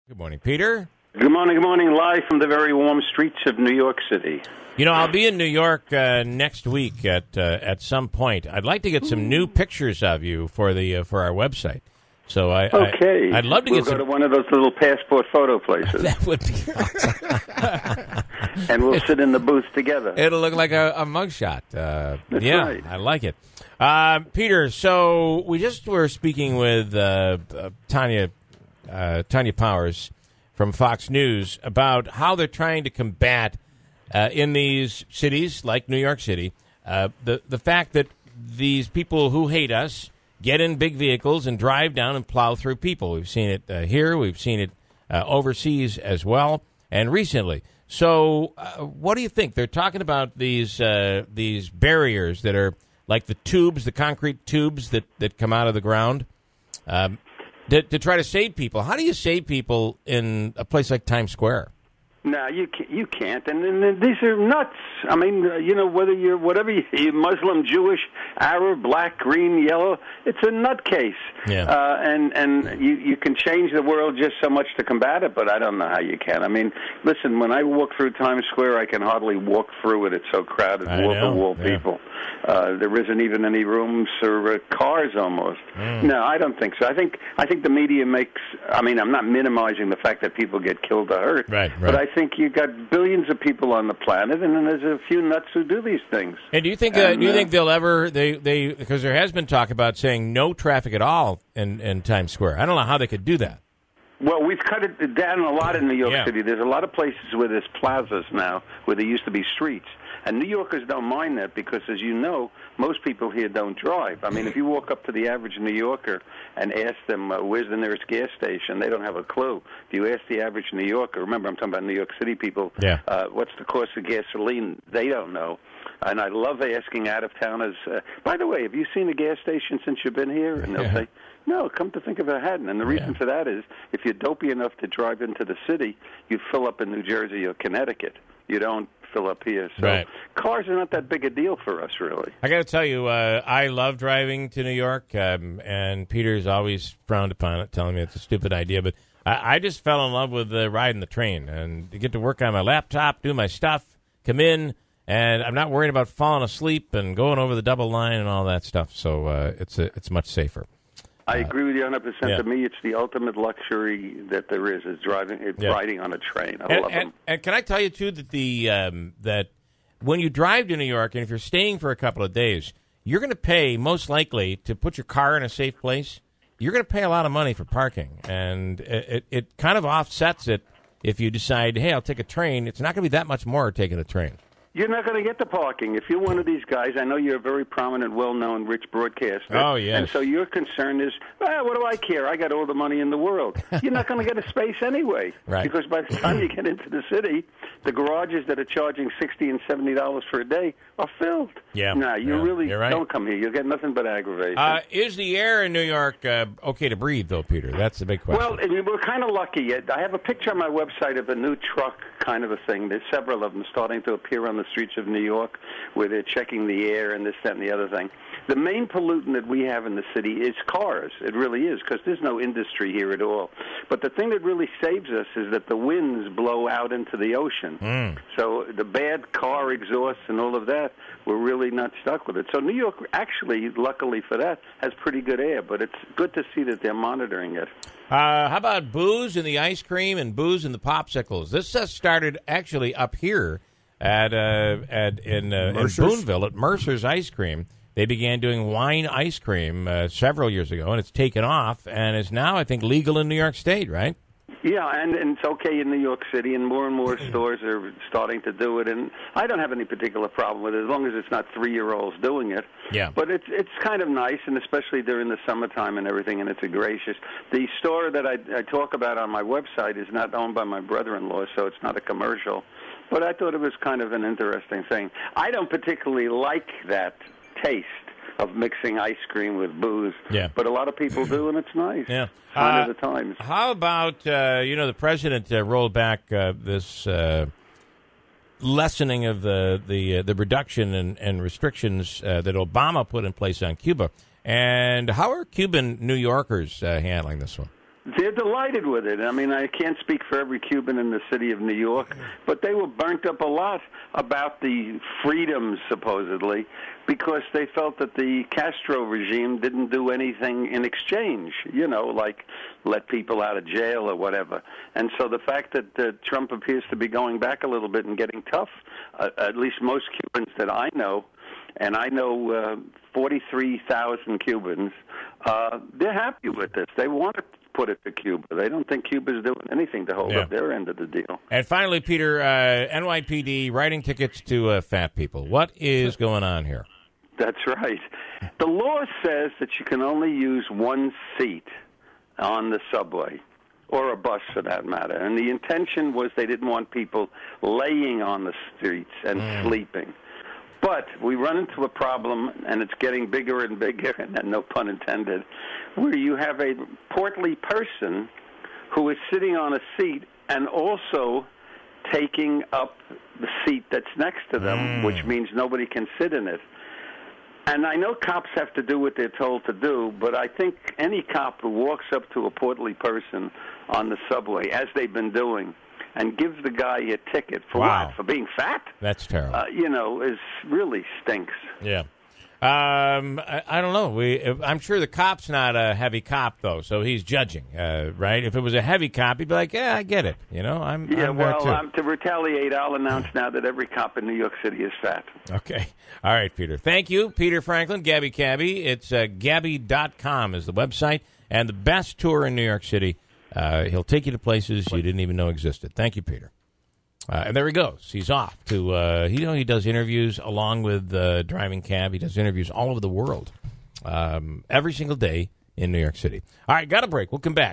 Good morning, Peter. Good morning, live from the very warm streets of New York City. You know, I'll be in New York next week at some point. I'd like to get some new pictures of you for our website. So I'd love to we'll get go some. To one of those little passport photo places. That would be awesome. And we'll sit in the booth together. It'll look like a mugshot. That's right. I like it. Peter, so we just were speaking with Tanya Powers from Fox News about how they're trying to combat in these cities like New York City the fact that these people who hate us get in big vehicles and drive down and plow through people. We've seen it here. We've seen it overseas as well, and recently. So what do you think? They're talking about these barriers that are like the tubes, the concrete tubes that come out of the ground to try to save people. How do you save people in a place like Times Square? No, you can't. And these are nuts. I mean, whether you're Muslim, Jewish, Arab, black, green, yellow, it's a nutcase. Yeah. And you can change the world just so much to combat it, but I don't know how you can. I mean, listen, when I walk through Times Square, I can hardly walk through it. It's so crowded, wall-to-wall people. There isn't even any rooms or cars almost. No, I don't think so. I think the media makes. I mean, I'm not minimizing the fact that people get killed or hurt, right. But I think you've got billions of people on the planet, and then there's a few nuts who do these things. And do you think they'll ever because there has been talk about saying no traffic at all in Times Square? I don't know how they could do that. Well, we've cut it down a lot in New York City. There's a lot of places where there's plazas now where there used to be streets. And New Yorkers don't mind that because, as you know, most people here don't drive. I mean, if you walk up to the average New Yorker and ask them, where's the nearest gas station, they don't have a clue. If you ask the average New Yorker, remember I'm talking about New York City people, what's the cost of gasoline, they don't know. And I love asking out-of-towners, by the way, have you seen a gas station since you've been here? And they'll say, no, come to think of it, I hadn't. And the reason for that is if you're dopey enough to drive into the city, you fill up in New Jersey or Connecticut. You don't fill up here. So cars are not that big a deal for us, really. I got to tell you, I love driving to New York, and Peter's always frowned upon it, telling me it's a stupid idea. But I just fell in love with riding the train and to get to work on my laptop, do my stuff, come in, and I'm not worried about falling asleep and going over the double line and all that stuff. So it's much safer. I agree with you 100%. To me, it's the ultimate luxury that there is riding on a train. I love them. And can I tell you, too, that that when you drive to New York, and if you're staying for a couple of days, you're going to pay, most likely, to put your car in a safe place. You're going to pay a lot of money for parking. And it kind of offsets it if you decide, hey, I'll take a train. It's not going to be that much more taking a train. You're not going to get the parking. If you're one of these guys, I know you're a very prominent, well-known, rich broadcaster. Oh, yes. And so your concern is, what do I care? I got all the money in the world. You're not going to get a space anyway. Right. Because by the time you get into the city, the garages that are charging $60 and $70 for a day are filled. Yeah. No, you really You're right. don't come here. You'll get nothing but aggravation. Is the air in New York okay to breathe, though, Peter? That's the big question. Well, we're kind of lucky. I have a picture on my website of a new truck kind of a thing. There's several of them starting to appear on the streets of New York where they're checking the air and this, that, and the other thing. The main pollutant that we have in the city is cars. It really is, because there's no industry here at all. But the thing that really saves us is that the winds blow out into the ocean. So the bad car exhausts and all of that, we're really not stuck with it. So New York, actually, luckily for that, has pretty good air. But it's good to see that they're monitoring it. How about booze in the ice cream and booze in the popsicles? This started actually up here in Boonville at Mercer's Ice Cream. They began doing wine ice cream several years ago, and it's taken off and is now, I think, legal in New York State, right? Yeah, and it's okay in New York City, and more stores are starting to do it. And I don't have any particular problem with it, as long as it's not 3-year-olds doing it. Yeah. But it's kind of nice, and especially during the summertime and everything, and it's gracious. The store that I talk about on my website is not owned by my brother-in-law, so it's not a commercial. But I thought it was kind of an interesting thing. I don't particularly like that taste of mixing ice cream with booze. Yeah. But a lot of people do, and it's nice. Yeah. Sign of the times. How about, the president rolled back this lessening of the reduction and restrictions that Obama put in place on Cuba. And how are Cuban New Yorkers handling this one? They're delighted with it. I mean, I can't speak for every Cuban in the city of New York, but they were burnt up a lot about the freedoms, supposedly, because they felt that the Castro regime didn't do anything in exchange, like let people out of jail or whatever. And so the fact that Trump appears to be going back a little bit and getting tough, at least most Cubans that I know, and I know 43,000 Cubans, they're happy with this. They want to put it to Cuba. They don't think Cuba's doing anything to hold up their end of the deal. And finally, Peter, NYPD writing tickets to fat people. What is going on here? That's right. The law says that you can only use one seat on the subway, or a bus for that matter. And the intention was they didn't want people laying on the streets and sleeping. But we run into a problem, and it's getting bigger and bigger, and no pun intended, where you have a portly person who is sitting on a seat and also taking up the seat that's next to them, which means nobody can sit in it. And I know cops have to do what they're told to do, but I think any cop who walks up to a portly person on the subway, as they've been doing, and gives the guy a ticket for what? For being fat? That's terrible. Is really stinks. Yeah. I don't know. I'm sure the cop's not a heavy cop, though, so he's judging, right? If it was a heavy cop, he'd be like, yeah, I get it. I'm there too. To retaliate, I'll announce now that every cop in New York City is fat. Okay. All right, Peter. Thank you, Peter Franklin, Gabby Cabby. It's Gabby.com is the website, and the best tour in New York City. He'll take you to places you didn't even know existed. Thank you, Peter. And there he goes. He's off to, he does interviews along with driving cab. He does interviews all over the world every single day in New York City. All right, got a break. We'll come back.